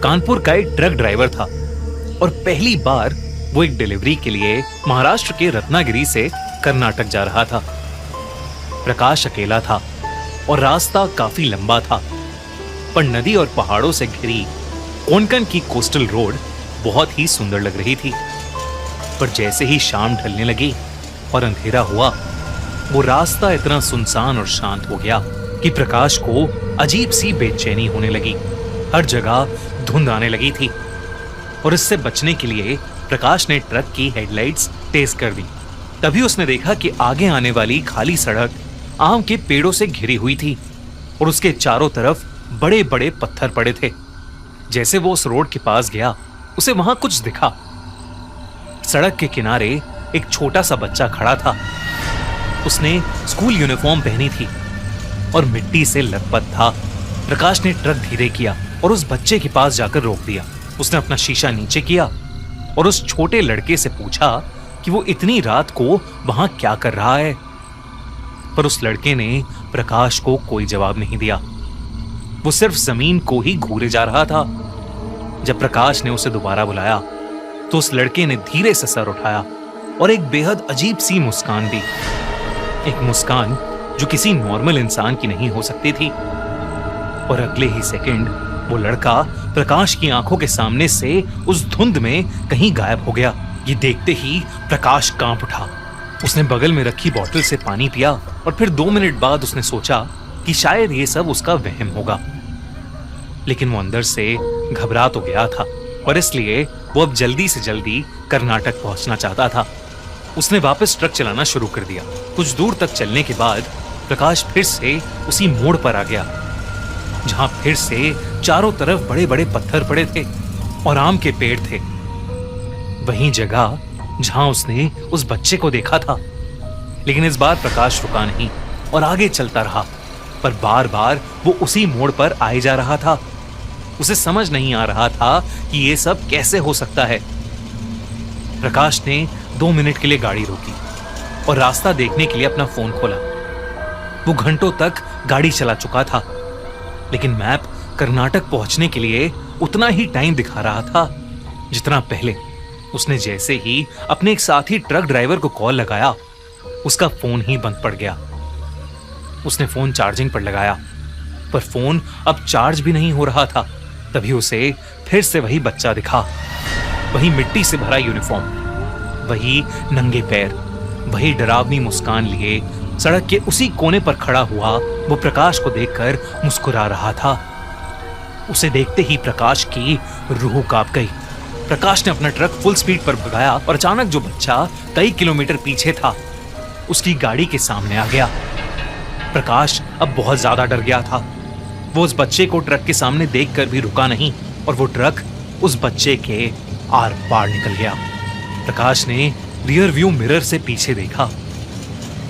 कानपुर का एक truck driver था और पहली बार वो एक डिलीवरी के लिए महाराष्ट्र के रत्नागिरी से कर्नाटक जा रहा था। प्रकाश अकेला था और रास्ता काफी लंबा था, पर नदी और पहाड़ों से घिरी कोंकण की कोस्टल रोड बहुत ही सुंदर लग रही थी। पर जैसे ही शाम ढलने लगी और अंधेरा हुआ, वो रास्ता इतना सुनसान और शांत हो गया कि प्रकाश को अजीब सी बेचैनी होने लगी। हर जगह धुंध आने लगी थी और इससे बचने के लिए प्रकाश ने ट्रक की हेडलाइट्स तेज कर दी। तभी उसने देखा कि आगे आने वाली खाली सड़क आम के पेड़ों से घिरी हुई थी और उसके चारों तरफ बड़े बड़े पत्थर पड़े थे। जैसे वो उस रोड के पास गया, उसे वहां कुछ दिखा। सड़क के किनारे एक छोटा सा बच्चा खड़ा था। उसने स्कूल यूनिफॉर्म पहनी थी और मिट्टी से लथपथ था। प्रकाश ने ट्रक धीरे किया और उस बच्चे के पास जाकर रोक दिया। उसने अपना शीशा नीचे किया और उस छोटे लड़के से पूछा कि वो इतनी रात को वहां क्या कर रहा है। पर उस लड़के ने प्रकाश को कोई जवाब नहीं दिया। वो सिर्फ जमीन को ही घूरे जा रहा था। जब प्रकाश ने उसे दोबारा बुलाया तो उस लड़के ने धीरे से सर उठाया और एक बेहद अजीब सी मुस्कान दी। एक मुस्कान जो किसी नॉर्मल इंसान की नहीं हो सकती थी। और अगले ही सेकंड वो लड़का प्रकाश की आंखों के सामने से उस धुंध में कहीं गायब हो गया। ये देखते ही प्रकाश कांप उठा। उसने बगल में रखी बोतल से पानी पिया और फिर 2 मिनट बाद उसने सोचा कि शायद ये सब उसका वहम होगा। लेकिन वो अंदर से घबरा तो गया था और इसलिए वो अब जल्दी से जल्दी कर्नाटक पहुंचना चाहता था। उसने वापस ट्रक चलाना शुरू कर दिया। कुछ दूर तक चलने के बाद प्रकाश फिर से उसी मोड़ पर आ गया जहां फिर से चारों तरफ बड़े बड़े पत्थर पड़े थे और आम के पेड़ थे। वही जगह जहां उसने उस बच्चे को देखा था। लेकिन इस बार प्रकाश रुका नहीं और आगे चलता रहा, पर बार बार वो उसी मोड़ पर आए जा रहा था। उसे समझ नहीं आ रहा था कि ये सब कैसे हो सकता है। प्रकाश ने 2 मिनट के लिए गाड़ी रोकी और रास्ता देखने के लिए अपना फोन खोला। वो घंटों तक गाड़ी चला चुका था, लेकिन मैप कर्नाटक पहुंचने के लिए उतना ही टाइम दिखा रहा था जितना पहले। उसने जैसे ही अपने एक साथी ट्रक ड्राइवर को कॉल लगाया, उसका फोन ही बंद पड़ गया। उसने फोन चार्जिंग पर लगाया, पर फोन अब चार्ज भी नहीं हो रहा था। तभी उसे फिर से वही बच्चा दिखा। वही मिट्टी से भरा यूनिफॉर्म, वही नंगे पैर, वही डरावनी मुस्कान लिए सड़क के उसी कोने पर खड़ा हुआ वो प्रकाश को देखकर मुस्कुरा रहा था। उसे देखते ही प्रकाश की रूह कांप गई। प्रकाश ने अपना ट्रक फुल स्पीड पर भगाया और अचानक जो बच्चा कई किलोमीटर पीछे था, उसकी गाड़ी के सामने आ गया। प्रकाश अब बहुत ज्यादा डर गया था। वो उस बच्चे को ट्रक के सामने देखकर भी रुका नहीं और वो ट्रक उस बच्चे के आर पार निकल गया। प्रकाश ने रियर व्यू मिरर से पीछे देखा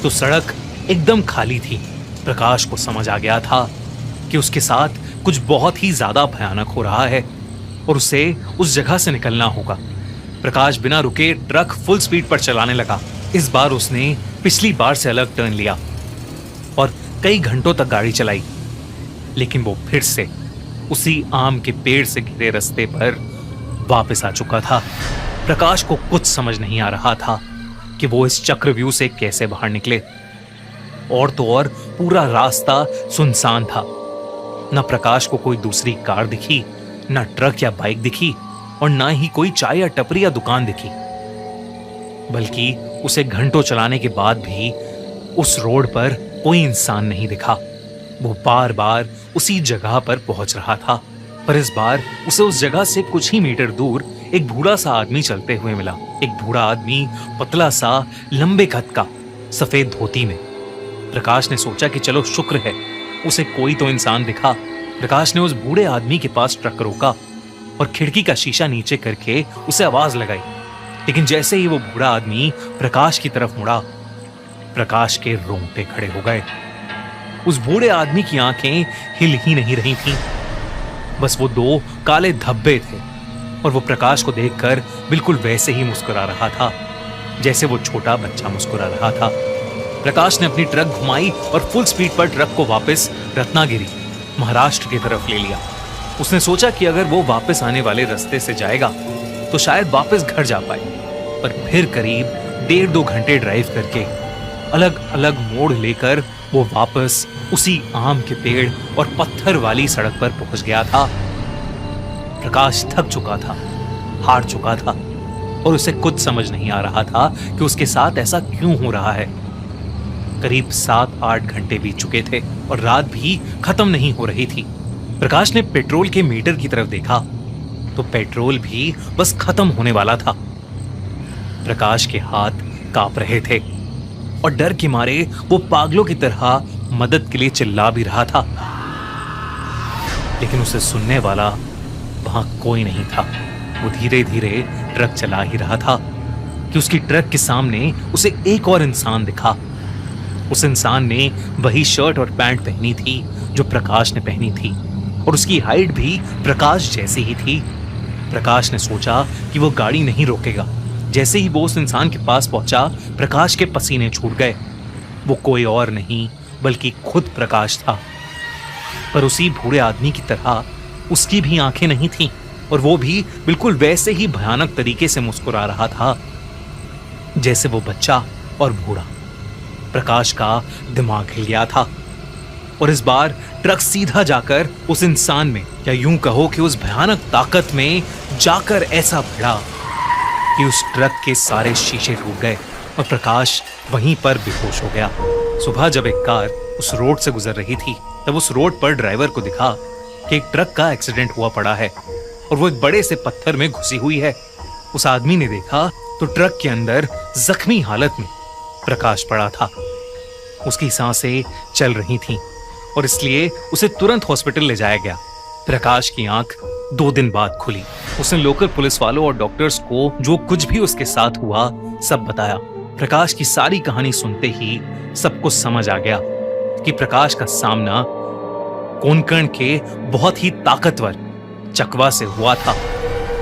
तो सड़क एकदम खाली थी। प्रकाश को समझ आ गया था कि उसके साथ कुछ बहुत ही ज्यादा भयानक हो रहा है और उसे उस जगह से निकलना होगा। प्रकाश बिना रुके ट्रक फुल स्पीड पर चलाने लगा। इस बार उसने पिछली बार से अलग टर्न लिया और कई घंटों तक गाड़ी चलाई, लेकिन वो फिर से उसी आम के पेड़ से घिरे रास्ते पर वापस आ चुका था। प्रकाश को कुछ समझ नहीं आ रहा था कि वो इस चक्रव्यूह से कैसे बाहर निकले। और तो और पूरा रास्ता सुनसान था। न प्रकाश को कोई दूसरी कार दिखी, न ट्रक या बाइक दिखी और ना ही कोई चाय या टपरी या दुकान दिखी। बल्कि उसे घंटों चलाने के बाद भी उस रोड पर कोई इंसान नहीं दिखा। वो बार बार उसी जगह पर पहुंच रहा था, पर इस बार उसे उस जगह से कुछ ही मीटर दूर एक बूढ़ा सा आदमी चलते हुए मिला। एक बूढ़ा आदमी, पतला सा, लंबे कद का, सफेद धोती में। प्रकाश ने सोचा कि चलो शुक्र है उसे कोई तो इंसान दिखा। प्रकाश ने उस बूढ़े आदमी के पास ट्रक रोका और खिड़की का शीशा नीचे करके उसे आवाज लगाई। लेकिन जैसे ही वो बूढ़ा आदमी प्रकाश की तरफ मुड़ा, प्रकाश के रोंगटे खड़े हो गए। उस बूढ़े आदमी की आंखें हिल ही नहीं रही थीं। बस वो 2 काले धब्बे थे और वो प्रकाश को देखकर बिल्कुल वैसे ही मुस्कुरा रहा था जैसे वो छोटा बच्चा मुस्कुरा रहा था। प्रकाश ने अपनी ट्रक घुमाई और फुल स्पीड पर ट्रक को वापस रत्नागिरी, महाराष्ट्र की तरफ ले लिया। उसने सोचा कि अगर वो वापस आने वाले रास्ते से जाएगा तो शायद वापस घर जा पाए, पर फिर करीब 1.5-2 घंटे ड्राइव करके अलग अलग मोड़ लेकर वो वापस उसी आम के पेड़ और पत्थर वाली सड़क पर पहुंच गया था। प्रकाश थक चुका था, हार चुका था और उसे कुछ समझ नहीं आ रहा था कि उसके साथ ऐसा क्यों हो रहा है। करीब 7-8 घंटे बीत चुके थे और रात भी खत्म नहीं हो रही थी। प्रकाश ने पेट्रोल के मीटर की तरफ देखा तो पेट्रोल भी बस खत्म होने वाला था। प्रकाश के हाथ कांप रहे थे और डर के मारे वो पागलों की तरह मदद के लिए चिल्ला भी रहा था, लेकिन उसे सुनने वाला वहां कोई नहीं था। वो धीरे धीरे ट्रक चला ही रहा था कि उसकी ट्रक के सामने उसे एक और इंसान दिखा। उस इंसान ने वही शर्ट और पैंट पहनी थी जो प्रकाश ने पहनी थी और उसकी हाइट भी प्रकाश जैसी ही थी। प्रकाश ने सोचा कि वो गाड़ी नहीं रोकेगा। जैसे ही वो उस इंसान के पास पहुंचा, प्रकाश के पसीने छूट गए। वो कोई और नहीं बल्कि खुद प्रकाश था, पर उसी बूढ़े आदमी की तरह उसकी भी आंखें नहीं थीं और वो भी बिल्कुल वैसे ही भयानक तरीके से मुस्कुरा रहा था जैसे वो बच्चा और बूढ़ा। प्रकाश का दिमाग हिल गया था और इस बार ट्रक सीधा जाकर उस इंसान में, या यूं कहो कि उस भयानक ताकत में जाकर ऐसा भिड़ा कि उस ट्रक के सारे शीशे टूट गए और प्रकाश वहीं पर बेहोश हो गया। सुबह जब एक कार उस रोड से गुजर रही थी तब उस रोड पर ड्राइवर को दिखा कि एक ट्रक का एक्सीडेंट हुआ पड़ा है और वो एक बड़े से पत्थर में घुसी हुई है। उस आदमी ने देखा तो ट्रक के अंदर जख्मी हालत में प्रकाश पड़ा था। उसकी सांसें चल रही थीं और इसलिए उसे तुरंत हॉस्पिटल ले जाया गया। प्रकाश की आंख 2 दिन बाद खुली। उसने लोकल पुलिस वालों और डॉक्टर्स को जो कुछ भी उसके साथ हुआ सब बताया। प्रकाश की सारी कहानी सुनते ही सबको समझ आ गया कि प्रकाश का सामना कोंकण के बहुत ही ताकतवर चकवा से हुआ था।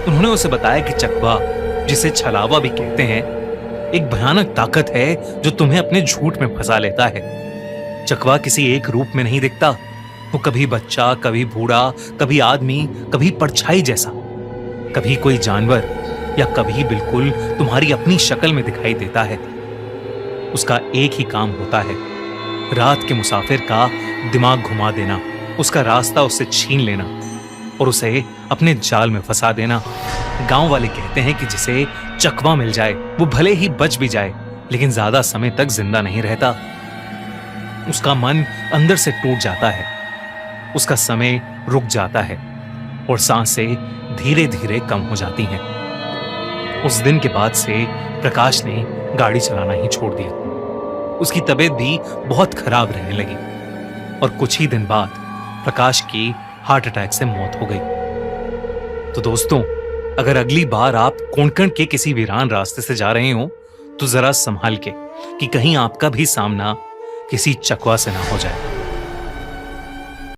उन्होंने उसे बताया कि चकवा, जिसे छलावा भी कहते हैं, एक भयानक ताकत है जो तुम्हें अपने झूठ में फंसा लेता है। चकवा किसी एक रूप में नहीं दिखता। वो कभी बच्चा, कभी बूढ़ा, कभी आदमी, कभी परछाई जैसा, कभी कोई जानवर या कभी बिल्कुल तुम्हारी अपनी शक्ल में दिखाई देता है। उसका एक ही काम होता है, रात के मुसाफिर का दिमाग घुमा देना, उसका रास्ता उससे छीन लेना और उसे अपने जाल में फंसा देना। गांव वाले कहते हैं कि जिसे चकवा मिल जाए वो भले ही बच भी जाए लेकिन ज्यादा समय तक जिंदा नहीं रहता। उसका मन अंदर से टूट जाता है, उसका समय रुक जाता है और सांसें धीरे धीरे कम हो जाती हैं। उस दिन के बाद से प्रकाश ने गाड़ी चलाना ही छोड़ दिया। उसकी तबीयत भी बहुत खराब रहने लगी और कुछ ही दिन बाद प्रकाश की हार्ट अटैक से मौत हो गई। तो दोस्तों, अगर अगली बार आप कोंकण के किसी वीरान रास्ते से जा रहे हो तो जरा संभाल के कि कहीं आपका भी सामना किसी चकवा से ना हो जाए।